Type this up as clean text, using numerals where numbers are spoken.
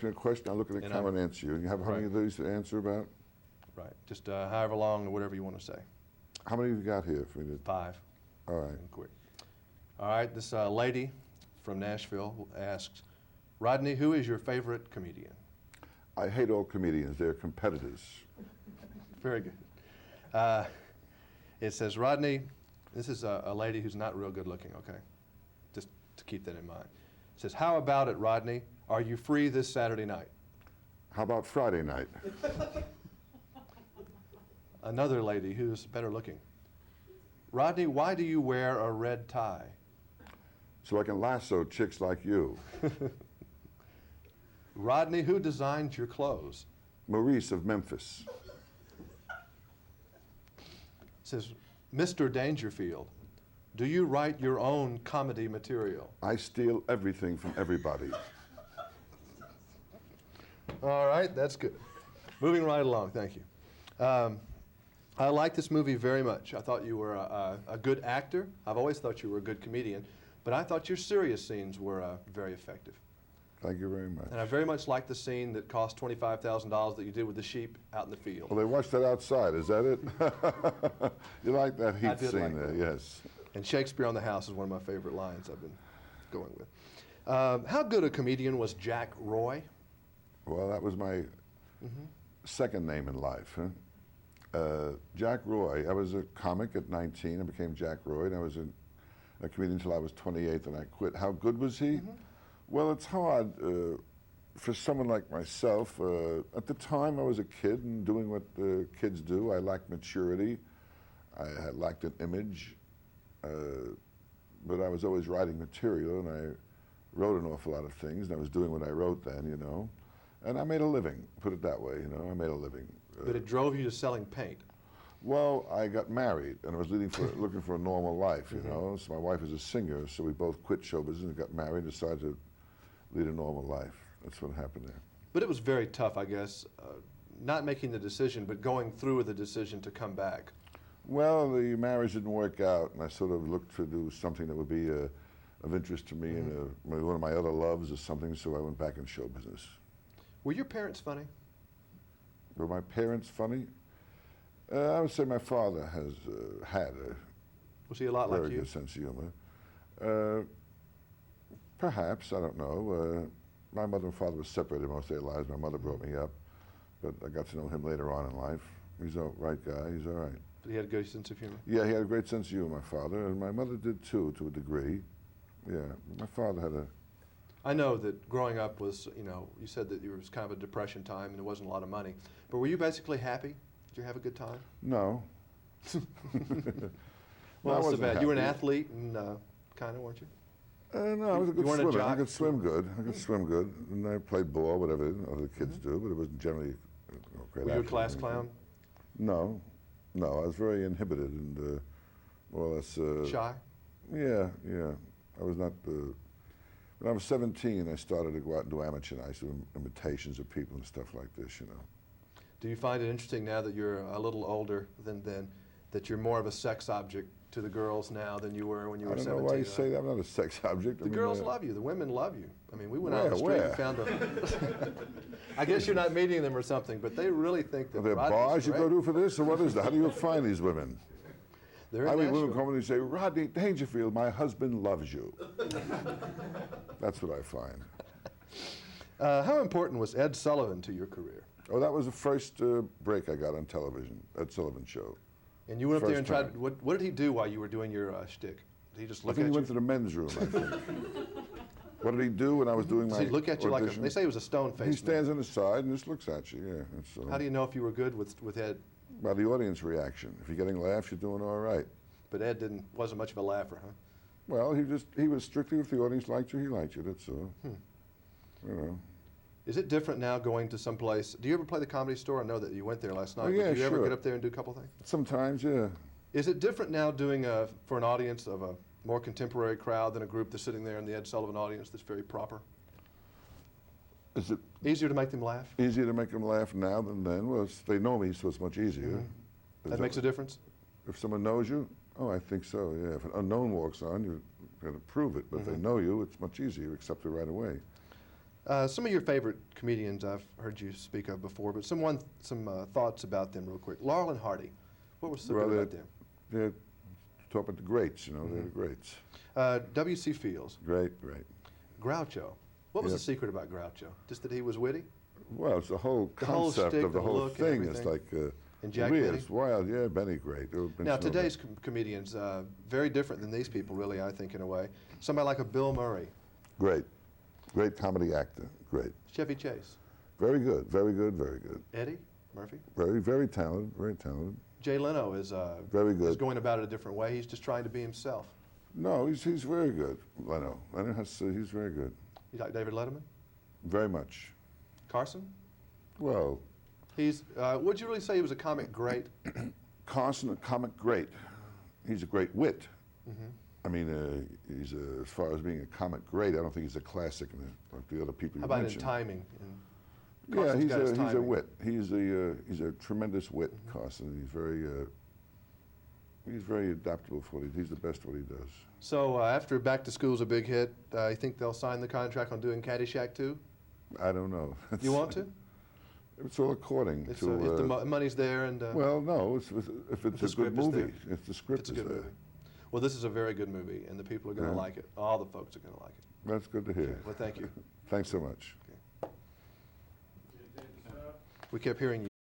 A question, I'll look at the camera and answer you. You have how many of these to answer about? Right. Just however long or whatever you want to say. How many have you got here for me to? 5. All right. And quick. All right. This lady from Nashville asks, Rodney, who is your favorite comedian? I hate all comedians. They're competitors. Very good. It says, Rodney, this is a lady who's not real good looking, okay? Just to keep that in mind. It says, how about it, Rodney? Are you free this Saturday night? How about Friday night? Another lady who's better looking. Rodney, why do you wear a red tie? So I can lasso chicks like you. Rodney, who designed your clothes? Maurice of Memphis. It says, Mr. Dangerfield, do you write your own comedy material? I steal everything from everybody. All right, that's good. Moving right along, thank you. I like this movie very much. I thought you were a good actor. I've always thought you were a good comedian, but I thought your serious scenes were very effective. Thank you very much. And I very much liked the scene that cost $25,000 that you did with the sheep out in the field. Well, they watched that outside, is that it? You like that heat scene like there, that. yes. And Shakespeare on the House is one of my favorite lines I've been going with. How good a comedian was Jack Roy? Well, that was my second name in life. Huh? Jack Roy, I was a comic at 19. I became Jack Roy, and I was a comedian until I was 28, and I quit. How good was he? Well, it's hard for someone like myself. At the time, I was a kid and doing what kids do. I lacked maturity. I lacked an image. But I was always writing material, and I wrote an awful lot of things, and I was doing what I wrote then, you know. And I made a living, put it that way, you know, I made a living. But it drove you to selling paint. Well, I got married, and I was looking for a normal life, you know. So my wife is a singer, so we both quit show business and got married and decided to lead a normal life. That's what happened there. But it was very tough, I guess, not making the decision, but going through with the decision to come back. Well, the marriage didn't work out, and I sort of looked to do something that would be of interest to me, and one of my other loves is something, so I went back in show business. Were your parents funny? Were my parents funny? I would say my father has had a Was he a lot like very you? good sense of humor. Perhaps, I don't know. My mother and father were separated most of their lives. My mother brought me up, but I got to know him later on in life. He's a right guy, he's all right. But he had a good sense of humor? Yeah, he had a great sense of humor, my father, and my mother did too, to a degree. Yeah, my father had a... I know that growing up was, you know, you said that it was kind of a depression time and there wasn't a lot of money. But were you basically happy? Did you have a good time? No. Well, that's so bad. You were an athlete and kind of, weren't you? No, I was a good weren't a swimmer. jock? I could swim good. I could swim good. And I played ball, whatever other kids do, but it wasn't generally great. Were you a class clown? No. No, I was very inhibited and more or less... Shy? Yeah. I was not... When I was 17, I started to go out and do amateur nights, do imitations of people and stuff like this, you know. Do you find it interesting now that you're a little older than then, that you're more of a sex object to the girls now than you were when you were 17? I don't know why you say that. I'm not a sex object. The girls love you. The women love you. I mean, we went out on the street and found a... I guess you're not meeting them or something, but they really think that Are there Rodney's bars you great. go to for this, or what is that? How do you find these women? They're I in mean, women Nashville. come in and say, Rodney Dangerfield, my husband loves you. That's what I find. How important was Ed Sullivan to your career? Oh, that was the first break I got on television, Ed Sullivan Show. And you went up there and First tried, time. what did he do while you were doing your shtick? Did he just I look think at he you? went to the men's room, I think. What did he do when I was doing Does my he look at you like a, audition? they say he was a stone-faced He stands man. on the side and just looks at you, yeah. That's, How do you know if you were good with Ed? by the audience reaction. If you're getting laughs, you're doing all right. But Ed wasn't much of a laugher, huh? Well, he was strictly if the audience liked you, he liked you, that's all. You know. Is it different now going to some place? Do you ever play the Comedy Store? I know that you went there last night. Oh, yeah, but do you ever sure. get up there and do a couple things? Sometimes, yeah. Is it different now doing for an audience of a more contemporary crowd than a group that's sitting there in the Ed Sullivan audience that's very proper? Is it Easier to make them laugh? easier to make them laugh now than then? Well, they know me, so it's much easier. That makes a difference? If someone knows you, oh, I think so, yeah. If an unknown walks on, you've got to prove it. But if they know you, it's much easier. You accept it right away. Some of your favorite comedians I've heard you speak of before, but some thoughts about them real quick. Laurel and Hardy, what was so good about them? They're talk about the greats, you know, they're the greats. W.C. Fields. Great, great. Groucho. What was Yeah. the secret about Groucho? Just that he was witty? Well, it's the whole The whole concept shtick, of the the whole look and thing. It's everything. like And Jack weird, Benny? it's wild. Yeah, Benny, great. Now, today's comedians, very different than these people, really, I think, in a way. Somebody like a Bill Murray. Great, great comedy actor. Great. Chevy Chase. Very good, very good, very good. Eddie Murphy. Very, very talented, very talented. Jay Leno is Very good. is going about it a different way. He's just trying to be himself. No, he's very good. Leno has, he's very good. You like David Letterman? Very much. Carson? Well, He's, would you really say he was a comic great? Carson, a comic great. He's a great wit. Mm-hmm. I mean, he's as far as being a comic great, I don't think he's a classic like the other people you How about in mentioned. timing? And Yeah, Carson's got his he's a timing. wit. He's a tremendous wit, Carson. He's very adaptable for it. He's the best at what he does. So after Back to School's a big hit, you think they'll sign the contract on doing Caddyshack 2? I don't know. You want to? It's all according If to. the money's there and Well, no. If it's the a script good is movie, there. if the script it's a is good there, movie. Well, this is a very good movie, and the people are going to Yeah. like it. All the folks are going to like it. that's good to hear. Well, thank you. Thanks so much. We kept hearing you.